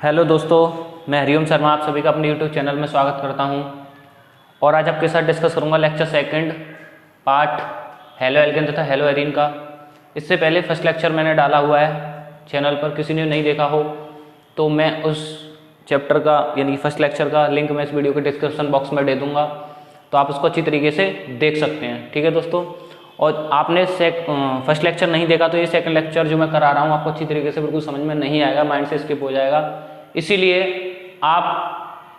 Hello दोस्तों, मैं हरिओम शर्मा आप सभी का अपने यूट्यूब चैनल में स्वागत करता हूं। और आज आपके साथ डिस्कस करूंगा lecture second part halo alkane तथा हेलो एरीन का। इससे पहले फर्स्ट लेक्चर मैंने डाला हुआ है चैनल पर, किसी ने नहीं देखा हो तो मैं उस चैप्टर का यानी फर्स्ट लेक्चर का लिंक मैं इस वीडियो के डिस्क्रिप्शन बॉक्स में दे दूँगा, तो आप उसको अच्छी तरीके से देख सकते हैं। ठीक है दोस्तों, और आपने फर्स्ट लेक्चर नहीं देखा तो ये सेकंड लेक्चर जो मैं करा रहा हूँ आपको अच्छी तरीके से बिल्कुल समझ में नहीं आएगा, माइंड से स्किप हो जाएगा। इसीलिए आप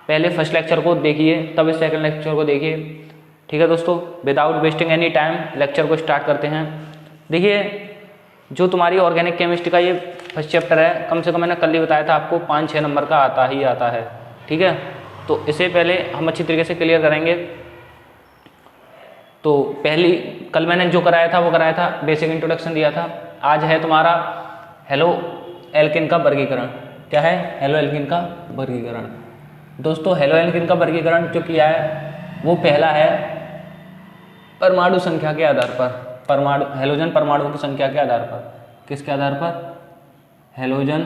पहले फर्स्ट लेक्चर को देखिए तब इस सेकंड लेक्चर को देखिए। ठीक है दोस्तों, without wasting any time lecture को स्टार्ट करते हैं। देखिए, जो तुम्हारी ऑर्गेनिक केमिस्ट्री का ये फर्स्ट चैप्टर है, कम से कम मैंने कल ही बताया था आपको 5-6 नंबर का आता ही आता है। ठीक है, तो इसे पहले हम अच्छी तरीके से क्लियर करेंगे। तो कल मैंने जो कराया था वो कराया था, बेसिक इंट्रोडक्शन दिया था। आज है तुम्हारा हेलो एल्केन का वर्गीकरण। क्या है? हेलो एल्केन का वर्गीकरण। दोस्तों, हेलो एल्केन का वर्गीकरण जो किया है वो पहला है परमाणु संख्या के आधार पर, हेलोजन परमाणुओं की संख्या के आधार पर। किसके आधार पर? हेलोजन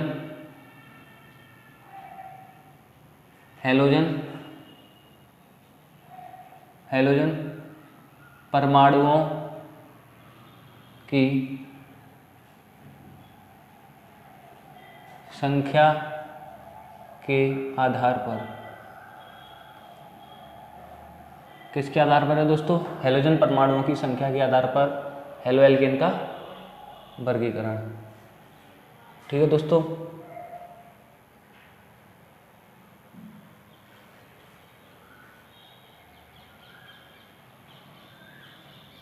परमाणुओं की संख्या के आधार पर। किसके आधार पर है दोस्तों? हेलोजन परमाणुओं की संख्या के आधार पर हेलो एल्केन का वर्गीकरण। ठीक है दोस्तों,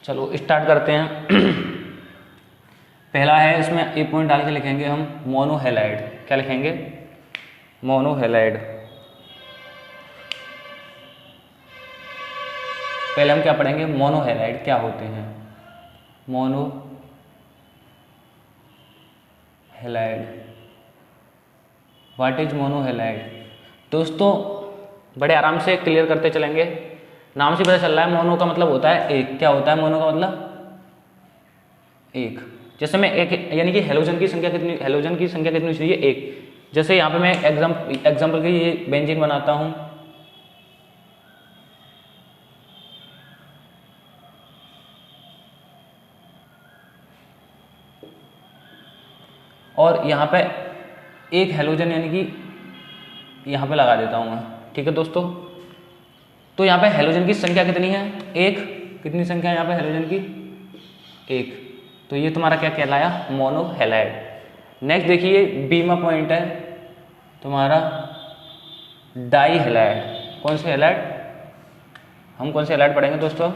चलो स्टार्ट करते हैं। पहला है, इसमें एक पॉइंट डाल के लिखेंगे हम मोनोहेलाइड। क्या लिखेंगे? मोनोहेलाइड। पहले हम क्या पढ़ेंगे? मोनोहेलाइड क्या होते हैं। मोनोहेलाइड, व्हाट इज मोनोहेलाइड? दोस्तों, बड़े आराम से क्लियर करते चलेंगे। नाम से पता चल रहा है मोनो का मतलब होता है एक। क्या होता है मोनो का मतलब? एक। जैसे मैं एक यानी कि हेलोजन की संख्या कितनी चाहिए? एक। जैसे यहाँ पे मैं एग्जाम्पल के ये बेंजीन बनाता हूँ, और यहाँ पे एक हेलोजन यानी कि यहाँ पे लगा देता हूँ मैं। ठीक है दोस्तों, तो यहाँ पे हेलोजन की संख्या कितनी है? एक। कितनी संख्या है यहाँ पे हेलोजन की? एक। तो ये तुम्हारा क्या कहलाया? मोनोहेलाइड। नेक्स्ट देखिए, बी में पॉइंट है तुम्हारा डाईहेलाइड। कौन से हेलाइड? हम कौन से हेलाइड पढ़ेंगे दोस्तों?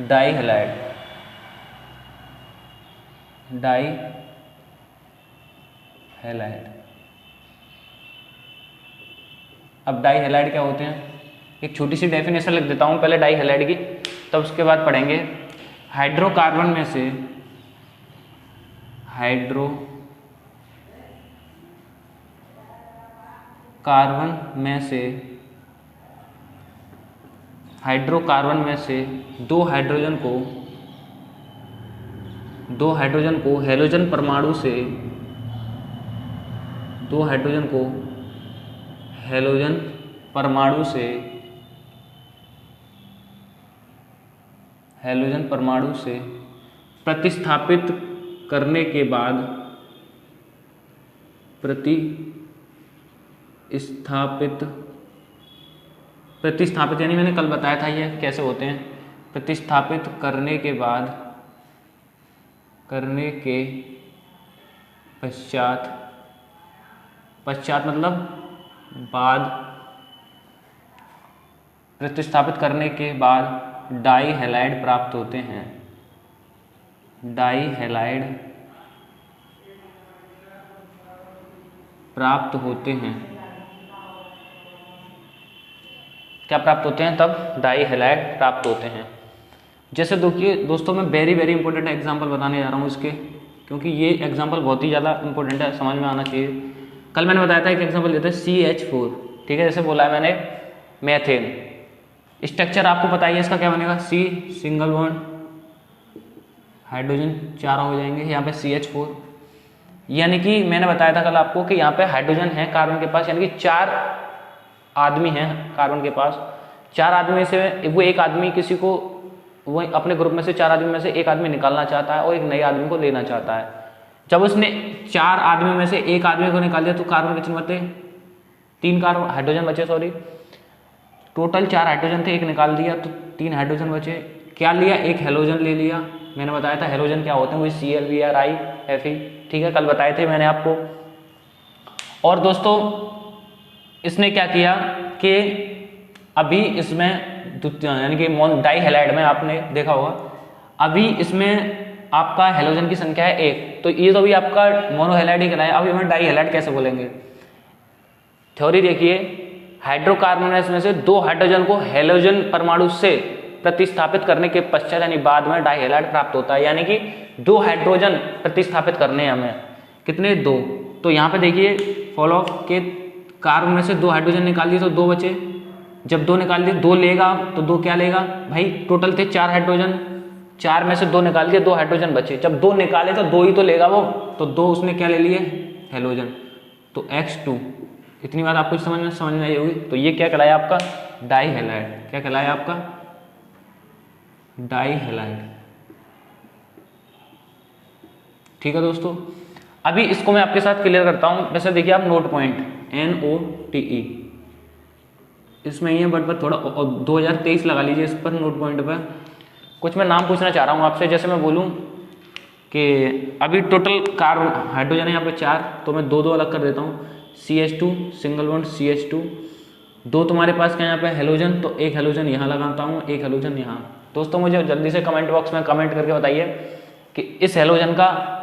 डाईहेलाइड। अब डाईहेलाइड क्या होते हैं? एक छोटी सी डेफिनेशन लिख देता हूँ पहले डाईहेलाइड की, तब उसके बाद पढ़ेंगे। हाइड्रोकार्बन में से दो हाइड्रोजन को हेलोजन परमाणु से प्रतिस्थापित करने के बाद प्रतिस्थापित यानी मैंने कल बताया था ये कैसे होते हैं। प्रतिस्थापित करने के पश्चात मतलब बाद, प्रतिस्थापित करने के बाद डाईहेलाइड प्राप्त होते हैं। क्या प्राप्त होते हैं? तब डाईहेलाइड प्राप्त होते हैं। जैसे देखिए दोस्तों, मैं वेरी इंपॉर्टेंट एग्जांपल बताने जा रहा हूँ इसके, क्योंकि ये एग्जांपल बहुत ही ज़्यादा इंपॉर्टेंट है, समझ में आना चाहिए। कल मैंने बताया था एक एग्जांपल देते हैं CH4। ठीक है, जैसे बोला है मैंने मेथेन। स्ट्रक्चर आपको पता ही है इसका, क्या बनेगा? C सिंगल बॉन्ड, हाइड्रोजन 4 हो जाएंगे, यहाँ पे CH4। यानी कि मैंने बताया था कल आपको कि यहाँ पे हाइड्रोजन है कार्बन के पास, यानी कि 4 आदमी हैं कार्बन के पास। 4 आदमी से वो एक आदमी किसी को, वो अपने ग्रुप में से 4 आदमी में से एक आदमी निकालना चाहता है और एक नए आदमी को लेना चाहता है। जब उसने 4 आदमी में से एक आदमी को निकाल दिया तो कार्बन कितने बचे? 3 कार्बन हाइड्रोजन बचे, सॉरी टोटल 4 हाइड्रोजन थे, एक निकाल दिया तो 3 हाइड्रोजन बचे। क्या लिया? एक हेलोजन ले लिया। मैंने बताया था हेलोजन क्या होते हैं, वही ClBr₄, ठीक है, कल बताए थे मैंने आपको। और दोस्तों इसने क्या किया कि अभी इसमें यानी कि डाई हैलाइड में आपने देखा होगा, अभी इसमें आपका हेलोजन की संख्या है 1, तो ये तो अभी आपका मोनोहेलाइड ही कहलाया। अभी हमें डाई हैलाइड कैसे बोलेंगे? थ्योरी देखिए, हाइड्रोकार्बन में से 2 हाइड्रोजन को हेलोजन परमाणु से प्रतिस्थापित करने के पश्चात यानी बाद में डाई हैलाइड प्राप्त होता है। यानी कि 2 हाइड्रोजन प्रतिस्थापित करने हैं हमें, कितने? 2। तो यहाँ पे देखिए फॉलो के कार्बन में से 2 हाइड्रोजन निकाल दिए तो 2 बचे। जब 2 निकाल दिए 2 लेगा तो 2 क्या लेगा भाई? टोटल थे 4 हाइड्रोजन, 4 में से 2 निकाल दिए, 2 हाइड्रोजन बचे। जब 2 निकाले तो 2 ही तो लेगा वो, तो 2 उसने क्या ले लिए? हेलोजन, तो X2। इतनी बात आपको समझ में आई होगी। तो ये क्या कहलाया आपका? Di halide. क्या कहलाया आपका? Di halide. ठीक है दोस्तों, अभी इसको मैं आपके साथ क्लियर करता हूं। वैसे देखिए आप नोट पॉइंट NOTE इसमें ही है, बट थोड़ा 2023 लगा लीजिए इस पर, नोट पॉइंट पर। कुछ मैं नाम पूछना चाह रहा हूं आपसे, जैसे मैं बोलूं कि अभी टोटल कार्बन हाइड्रोजन है यहाँ पे 4, तो मैं 2 अलग कर देता हूँ। CH2 सिंगल बॉन्ड CH2, 2 तुम्हारे पास क्या यहाँ पे हेलोजन, तो एक हेलोजन यहाँ लगाता हूँ, एक हेलोजन यहाँ। दोस्तों मुझे जल्दी से कमेंट बॉक्स में कमेंट करके बताइए कि इस हेलोजन का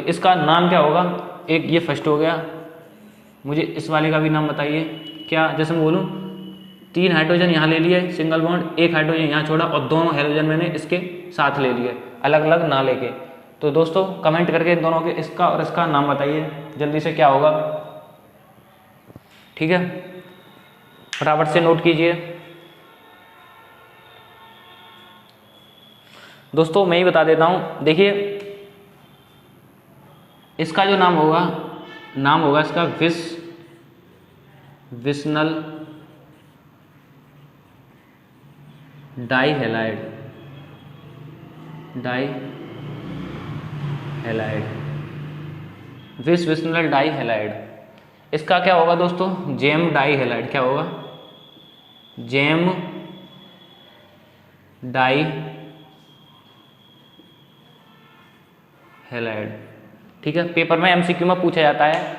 इसका नाम क्या होगा। एक ये फर्स्ट हो गया, मुझे इस वाले का भी नाम बताइए। क्या? जैसे मैं बोलूँ 3 हाइड्रोजन यहाँ ले लिए सिंगल बॉन्ड, एक हाइड्रोजन यहाँ छोड़ा और दोनों हेलोजन मैंने इसके साथ ले लिए, अलग अलग ना लेके। तो दोस्तों कमेंट करके इन दोनों के इसका और इसका नाम बताइए जल्दी से, क्या होगा? ठीक है, फटाफट से नोट कीजिए। दोस्तों मैं ही बता देता हूं, देखिए इसका जो नाम होगा इसका vicinal di halide. Vicinal di halide. इसका क्या होगा दोस्तों? Gem di halide. क्या होगा? Gem di halide. ठीक है, पेपर में MCQ में पूछा जाता है,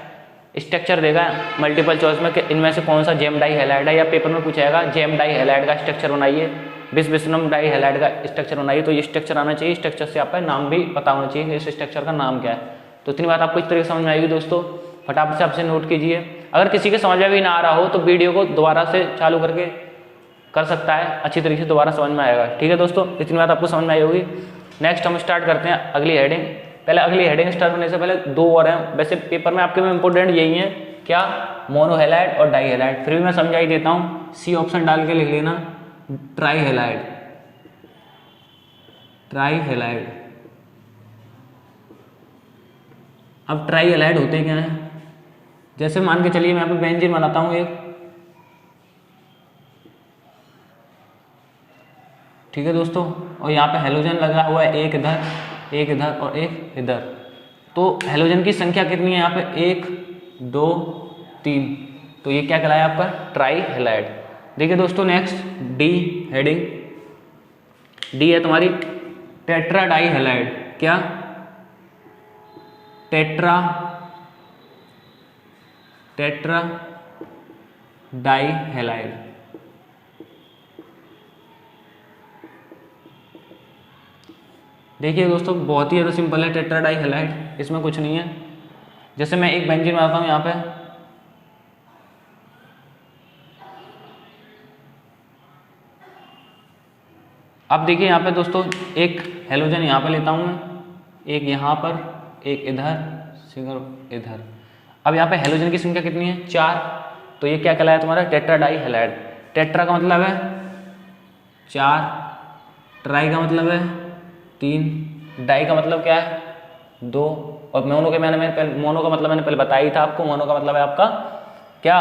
स्ट्रक्चर देगा मल्टीपल चॉइस में कि इनमें से कौन सा जेम डाई हैलाइड है, या पेपर में पूछा जाएगा जेम डाई हैलाइड का स्ट्रक्चर बनाइए, विसनम डाई हैलाइड का स्ट्रक्चर बनाइए। तो ये स्ट्रक्चर आना चाहिए, स्ट्रक्चर से आपका नाम भी पता होना चाहिए कि इस स्ट्रक्चर का नाम क्या है। तो इतनी बात आपको इस तरीके से समझ में आएगी दोस्तों, फटाफट से आपसे नोट कीजिए। अगर किसी के समझ में भी ना आ रहा हो तो वीडियो को दोबारा से चालू करके कर सकता है, अच्छी तरीके से दोबारा समझ में आएगा। ठीक है दोस्तों, इतनी बात आपको समझ में आई होगी। नेक्स्ट हम स्टार्ट करते हैं अगली हेडिंग। पहले अगली हेडिंग स्टार्ट करने से पहले 2 और हैं, वैसे पेपर में आपके में इंपॉर्टेंट यही है, क्या? मोनोहेलाइड और डाई हैलाइड। फिर भी मैं समझा ही देता हूँ, C ऑप्शन डाल के लिख लेना, ट्राई हैलाइड। अब ट्राई हैलाइड होते क्या हैं? जैसे मान के चलिए मैं यहाँ पे बेंजीन बनाता हूँ एक, ठीक है दोस्तों, और यहाँ पे हेलोजन लगा हुआ है, एक इधर और एक इधर। तो हेलोजन की संख्या कितनी है यहाँ पे? 1 2 3। तो ये क्या कहलाया आपका? Tri halide. देखिए दोस्तों नेक्स्ट D हेडिंग, D है तुम्हारी टेट्रा डाई हैलाइड। क्या? Tetra di halide. देखिए दोस्तों बहुत ही ज़्यादा सिंपल है टेट्रा डाई हैलाइड, इसमें कुछ नहीं है। जैसे मैं एक बेंजीन बनाता हूँ यहाँ पे, अब देखिए यहाँ पे दोस्तों एक हेलोजन यहाँ पे लेता हूँ मैं, एक यहाँ पर, एक इधर, सिंगल इधर। अब यहाँ पे हेलोजन की संख्या कितनी है? 4। तो ये क्या कहलाया तुम्हारा? Tetra di halide. टेट्रा का मतलब है 4, ट्राई का मतलब है 3, डाई का मतलब क्या है? 2, और मोनो के मोनो का मतलब मैंने पहले बताया ही था आपको, मोनो का मतलब है आपका क्या,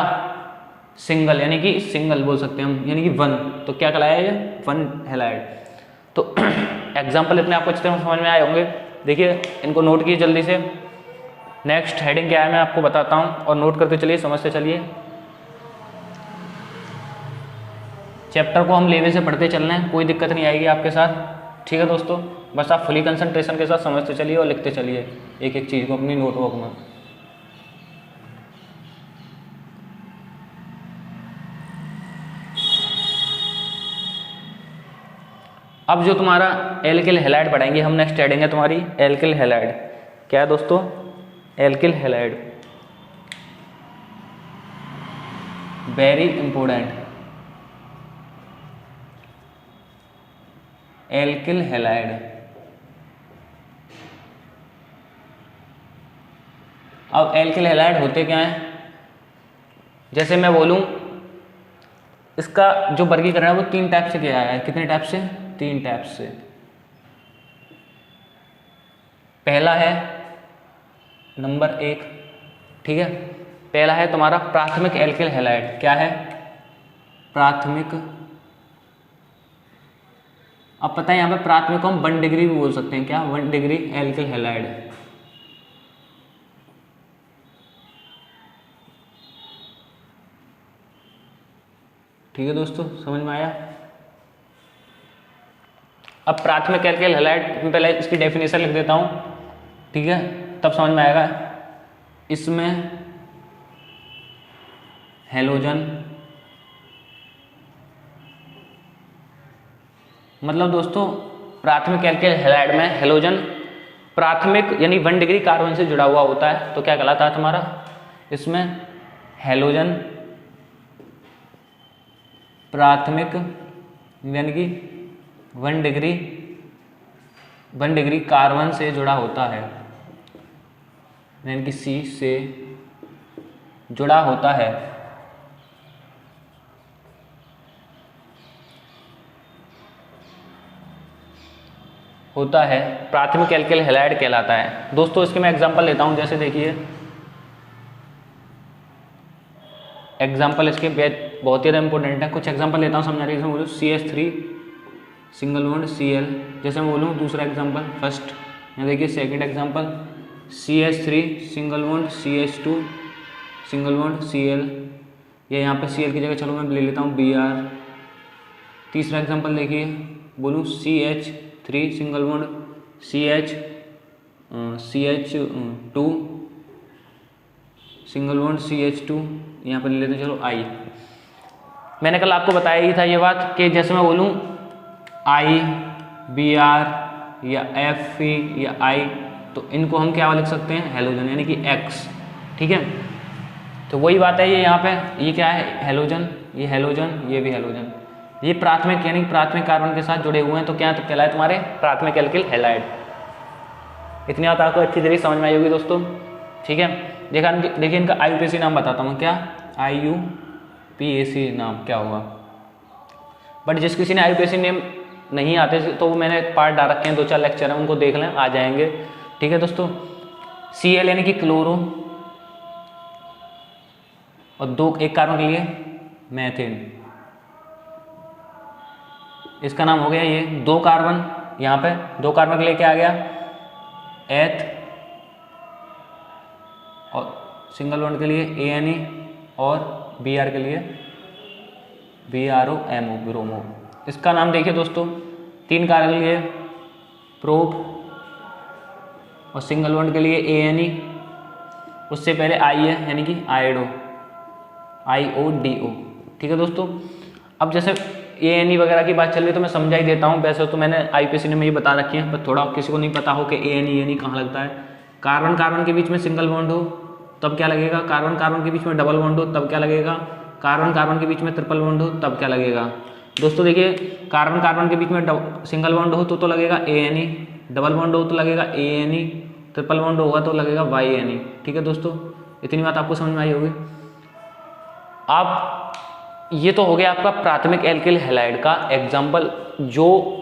सिंगल, यानी कि सिंगल बोल सकते हैं हम, यानी कि 1, तो क्या कहलाया ये 1 हैलाइड। तो एग्जाम्पल इतने आपको अच्छी तरह समझ में आए होंगे, देखिए इनको नोट कीजिए जल्दी से। नेक्स्ट हेडिंग क्या है मैं आपको बताता हूँ और नोट करते चलिए, समझते चलिए। चैप्टर को हम लेवल से पढ़ते चल रहे हैं, कोई दिक्कत नहीं आएगी आपके साथ, ठीक है दोस्तों। बस आप फुली कंसंट्रेशन के साथ समझते चलिए और लिखते चलिए एक एक चीज़ को अपनी नोटबुक में। अब जो तुम्हारा एल्किल हैलाइड पढ़ाएंगे हम, नेक्स्ट हेडिंग है तुम्हारी एल्किल हैलाइड। क्या है दोस्तों, alkyl halide, very important. Alkyl halide, अब एल्किल हैलाइड होते क्या हैं, जैसे मैं बोलूं इसका जो वर्गीकरण है वो 3 टाइप से किया है। कितने टाइप से, 3 टाइप से। पहला है नंबर 1, ठीक है, पहला है तुम्हारा प्राथमिक एल्किल हैलाइड। क्या है, प्राथमिक। अब पता है यहाँ पे प्राथमिक को हम 1 डिग्री भी बोल सकते हैं, क्या, 1 डिग्री एल्किल हैलाइड। ठीक है दोस्तों, समझ में आया। अब प्राथमिक एल्किल हैलाइड में पहले इसकी डेफिनेशन लिख देता हूँ, ठीक है, तब समझ में आएगा। इसमें हैलोजन, मतलब दोस्तों प्राथमिक एल्किल हैलाइड में हैलोजन प्राथमिक यानी 1 डिग्री कार्बन से जुड़ा हुआ होता है, तो क्या कहलाता है तुम्हारा, इसमें हैलोजन प्राथमिक यानी कि 1 डिग्री कार्बन से जुड़ा होता है, यानी कि C से जुड़ा होता है। प्राथमिक एल्किल हैलाइड कहलाता है। दोस्तों इसके मैं एग्जांपल लेता हूं, जैसे देखिए एग्जांपल इसके बहुत ही इंपॉर्टेंट है। कुछ एग्जांपल लेता हूं समझाने के लिए। बोलूँ CH3 सिंगल बॉन्ड Cl, जैसे मैं बोलूँ दूसरा एग्जांपल फर्स्ट, यहाँ देखिए second example CH3 single bond CH2 single bond Cl, ये यहाँ पे Cl की जगह चलो मैं ले लेता हूँ Br। तीसरा एग्जांपल देखिए, बोलूँ CH3 single bond CH2 single bond CH2, यहाँ पर ले लेते हैं चलो I। मैंने कल आपको बताया ही था ये बात कि जैसे मैं बोलूँ I Br या Fe या I, तो इनको हम क्या लिख सकते हैं, हैलोजन, यानी कि X, ठीक है। तो वही बात है, ये यहाँ पे ये क्या है, हैलोजन, ये हैलोजन, ये भी हैलोजन, ये प्राथमिक यानी प्राथमिक कार्बन के साथ जुड़े हुए हैं, तो क्या तो कहलाए तुम्हारे प्राथमिक एल्किल हैलाइड। इतनी बात आपको अच्छी तरीके समझ में आई होगी दोस्तों, ठीक है। देखिए इनका IUPAC नाम बताता हूँ, क्या IUPAC नाम क्या होगा। बट जिस किसी ने IUPAC नेम नहीं आते तो वो मैंने पार्ट डाल रखे हैं, 2-4 लेक्चर हैं, उनको देख लें, आ जाएंगे, ठीक है दोस्तों। Cl यानी कि क्लोरो, और एक कार्बन के लिए मैथेन, इसका नाम हो गया ये 2 कार्बन। यहाँ पे 2 कार्बन के लिए क्या आ गया, एथ, और सिंगल बॉन्ड के लिए ANE, और Br के लिए BROMO ब्रोमो। इसका नाम देखिए दोस्तों, 3 कार्बन के लिए प्रोप, और सिंगल बॉन्ड के लिए ANE, उससे पहले I है यानी कि आयोडो, IODO, ठीक है दोस्तों। अब जैसे ANE वगैरह की बात चल रही है तो मैं समझा ही देता हूँ। वैसे तो मैंने IUPAC ने मुझे बता रखी है, पर थोड़ा किसी को नहीं पता हो कि ANE कहाँ लगता है। कार्बन कार्बन के बीच में सिंगल बॉन्ड हो तब क्या लगेगा, कार्बन कार्बन के बीच में डबल बॉन्ड हो तब क्या लगेगा, कार्बन कार्बन के बीच में ट्रिपल बॉन्ड हो तब क्या लगेगा। दोस्तों देखिए कार्बन कार्बन के बीच में सिंगल बॉन्ड हो तो लगेगा ANE, डबल बॉन्ड हो तो लगेगा ANE, ट्रिपल बॉन्ड होगा तो लगेगा YNE, ठीक है दोस्तों। इतनी बात आपको समझ में आई होगी। आप ये तो हो गया आपका प्राथमिक एल्किल हैलाइड का एग्जाम्पल,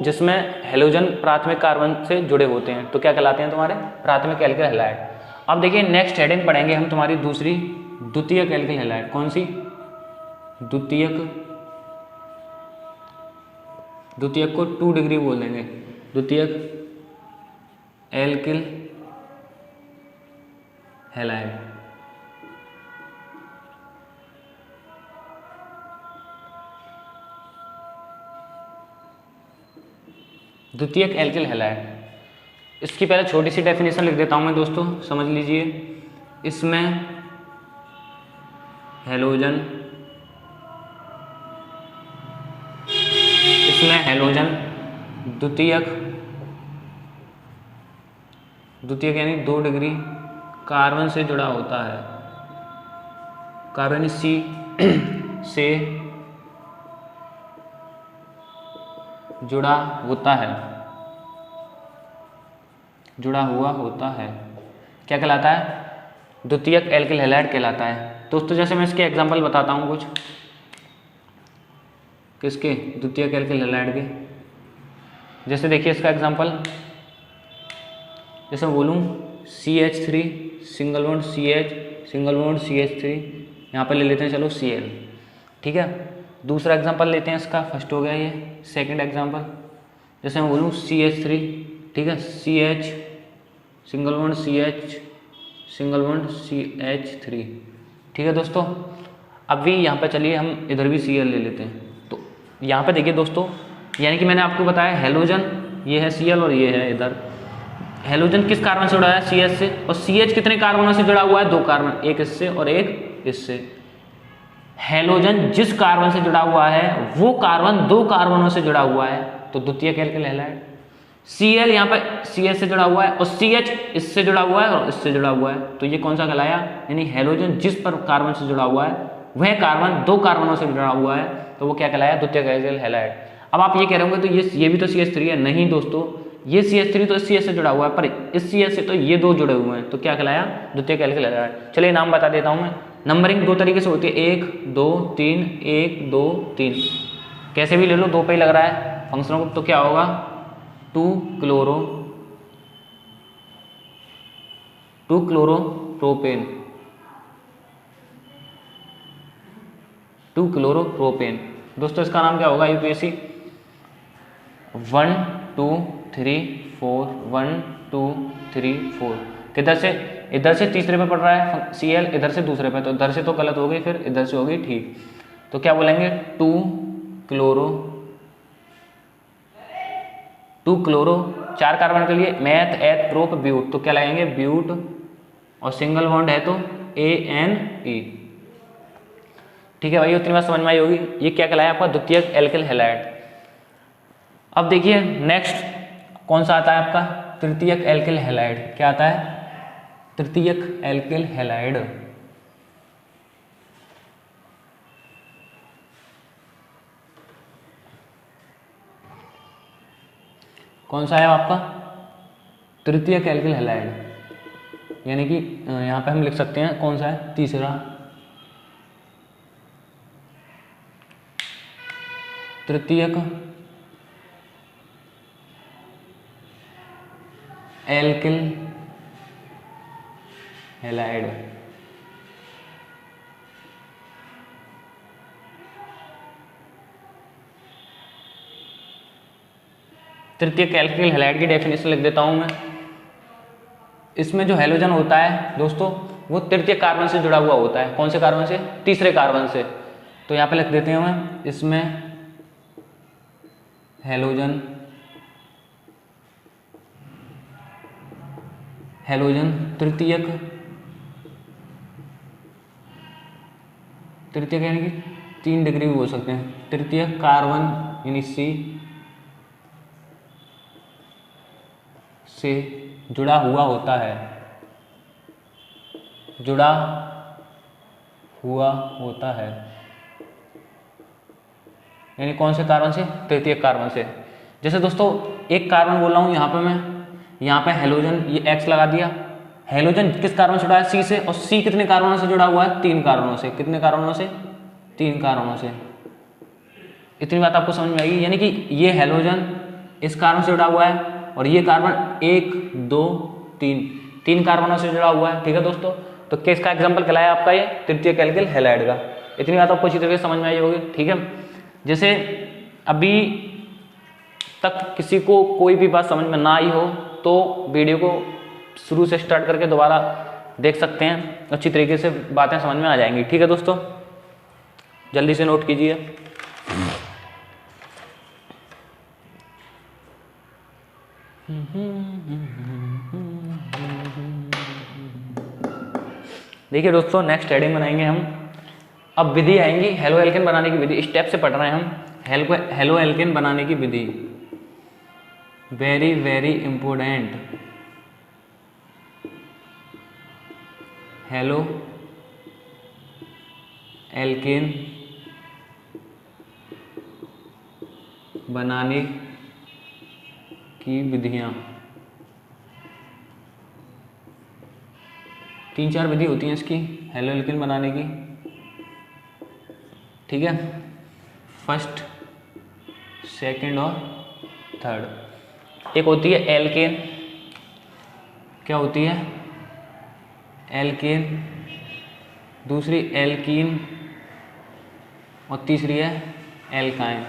जिसमें हेलोजन प्राथमिक कार्बन से जुड़े होते हैं, तो क्या कहलाते हैं तुम्हारे प्राथमिक एल्किल हैलाइड। अब देखिए नेक्स्ट हेडिंग पढ़ेंगे हम तुम्हारी दूसरी, द्वितीयक एल्किल हैलाइड। कौन सी? द्वितीयक को 2 डिग्री बोल देंगे, द्वितीयक एल्किल हैलाइड। द्वितीयक एल्किल हैलाइड, इसकी पहले छोटी सी डेफिनेशन लिख देता हूं मैं दोस्तों, समझ लीजिए। इसमें हेलोजन द्वितीयक यानी 2 डिग्री कार्बन से जुड़ा होता है, कार्बन सी से जुड़ा हुआ होता है, क्या कहलाता है? द्वितीयक एल्किल हैलाइड कहलाता है। दोस्तों जैसे मैं इसके एग्जांपल बताता हूँ कुछ, किसके? द्वितीयक एल्किल हैलाइड के। जैसे देखिए इसका एग्जांपल, जैसे मैं बोलूँ CH3 single bond CH single bond CH3, यहाँ पर ले लेते हैं चलो Cl, ठीक है। दूसरा एग्जांपल लेते हैं इसका, फर्स्ट हो गया ये। सेकंड एग्जांपल, जैसे मैं बोलूँ CH3, ठीक है, CH single bond CH single bond CH3, ठीक है दोस्तों। अभी यहाँ पे चलिए हम इधर भी Cl ले लेते हैं। तो यहाँ पे देखिए दोस्तों, यानी कि मैंने आपको बताया हेलोजन ये है Cl और ये है इधर। हेलोजन किस कार्बन से जुड़ा है? CH से। और CH कितने कार्बनों से जुड़ा हुआ है? 2 कार्बन, एक इससे और एक इससे। हेलोजन जिस कार्बन से जुड़ा हुआ है वो कार्बन 2 कार्बनों से जुड़ा हुआ है, तो द्वितीयक एल्किल हैलाइड। Cl यहाँ पर CH से जुड़ा हुआ है और CH इससे जुड़ा हुआ है और इससे जुड़ा हुआ है, तो ये कौन सा कहलाया? यानी हेलोजन जिस पर कार्बन से जुड़ा हुआ है वह कार्बन 2 कार्बनों से जुड़ा हुआ है, तो वो क्या कहलाया? द्वितीयक एल्किल हैलाइड। अब आप ये कह रहे होंगे तो ये भी तो CH3 है। नहीं दोस्तों, ये CH3 तो इस CH से जुड़ा हुआ है, पर इस CH से तो ये 2 जुड़े हुए हैं, तो क्या कहलाया? द्वितीयक एल्किल हैलाइड। चलिए नाम बता देता हूँ मैं। नंबरिंग 2 तरीके से होती है, 1 2 3, 1 2 3, कैसे भी ले लो, 2 पे ही लग रहा है फंक्शनों को, तो क्या होगा? 2 क्लोरोप्रोपेन। दोस्तों इसका नाम क्या होगा यूपीएससी? 1 2 3 4, 1 2 3 4। किधर से? इधर से तीसरे पे पड़ रहा है Cl, इधर से दूसरे पे, तो इधर से तो गलत हो गई, फिर इधर से हो गई ठीक। तो क्या बोलेंगे? 2 क्लोरो 4 कार्बन के लिए मैथ एथ प्रोप ब्यूट, तो क्या लगाएंगे? ब्यूट, और सिंगल बॉन्ड है तो ANE, ठीक है भाई, उतनी बात समझ में आई होगी। ये क्या कहलाया आपका? द्वितीयक एल्किल हैलाइड। अब देखिए नेक्स्ट कौन सा आता है आपका? तृतीयक एल्किल हैलाइड। क्या आता है? तृतीयक एल्किल हैलाइड। कौन सा है आपका? तृतीयक एल्किल हैलाइड, यानी कि यहाँ पे हम लिख सकते हैं कौन सा है? तीसरा। तृतीयक एल्किल हैलाइड। तृतीयक एल्किल हैलाइड की डेफिनेशन लिख देता हूं मैं। इसमें जो हेलोजन होता है दोस्तों वो तृतीय कार्बन से जुड़ा हुआ होता है। कौन से कार्बन से? तीसरे कार्बन से। तो यहाँ पे लिख देते हैं हम, इसमें हेलोजन तृतीयक यानी कि 3 डिग्री भी बोल सकते हैं। तृतीयक कार्बन यानी C से जुड़ा हुआ होता है, यानी कौन से कार्बन से? तृतीय कार्बन से। जैसे दोस्तों एक कार्बन बोल रहा हूँ यहाँ पे मैं, यहाँ पे हेलोजन, ये X लगा दिया। हेलोजन किस कार्बन से जुड़ा है? C से। और C कितने कार्बनों से जुड़ा हुआ है? 3 कार्बनों से। कितने कार्बनों से? 3 कार्बनों से। इतनी बात आपको समझ में आएगी। यानी कि ये हैलोजन इस कार्बन से जुड़ा हुआ है और ये कार्बन 1 2 3 कार्बनों से जुड़ा हुआ है। ठीक है दोस्तों, तो किसका एग्जाम्पल कहलाया आपका ये तृतीयक एल्किल हैलाइड का। इतनी बात आपको अच्छी तरीके से समझ में आई होगी। ठीक है, जैसे अभी तक किसी को कोई भी बात समझ में ना आई हो तो वीडियो को शुरू से स्टार्ट करके दोबारा देख सकते हैं, अच्छी तरीके से बातें समझ में आ जाएंगी। ठीक है दोस्तों, जल्दी से नोट कीजिए। देखिए दोस्तों, नेक्स्ट हेडिंग बनाएंगे हम। अब विधि आएंगी हेलो एल्केन बनाने की विधि, स्टेप से पढ़ रहे हैं हम। हेलो एल्केन बनाने की विधि very very important. Haloalkane बनाने की विधियां, 3-4 विधि होती हैं इसकी हेलो एल्केन बनाने की। ठीक है, फर्स्ट, सेकंड और थर्ड। एक होती है एल्केन, क्या होती है एल्केन, दूसरी एल्कीन और तीसरी है एल्काइन।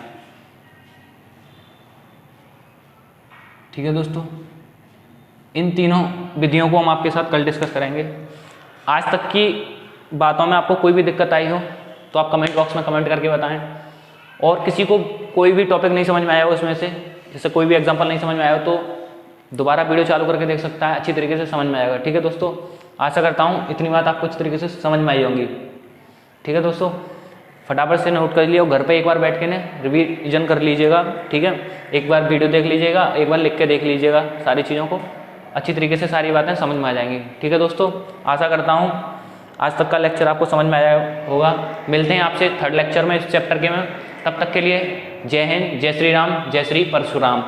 ठीक है दोस्तों, इन तीनों विधियों को हम आपके साथ कल डिस्कस करेंगे। आज तक की बातों में आपको कोई भी दिक्कत आई हो तो आप कमेंट बॉक्स में कमेंट करके बताएं, और किसी को कोई भी टॉपिक नहीं समझ में आया हो उसमें से, जैसे कोई भी एग्जांपल नहीं समझ में आया हो तो दोबारा वीडियो चालू करके देख सकता है, अच्छी तरीके से समझ में आएगा। ठीक है दोस्तों, आशा करता हूँ इतनी बात आपको अच्छी तरीके से समझ में आई होंगी। ठीक है दोस्तों, फटाफट से नोट कर लिया, घर पे एक बार बैठ के ना रिवीजन कर लीजिएगा। ठीक है, एक बार वीडियो देख लीजिएगा, एक बार लिख के देख लीजिएगा, सारी चीज़ों को अच्छी तरीके से सारी बातें समझ में आ जाएंगी। ठीक है दोस्तों, आशा करता हूँ आज तक का लेक्चर आपको समझ में आया होगा। मिलते हैं आपसे थर्ड लेक्चर में इस चैप्टर के में, तब तक के लिए जय हिंद, जय श्री राम, जय श्री परशुराम।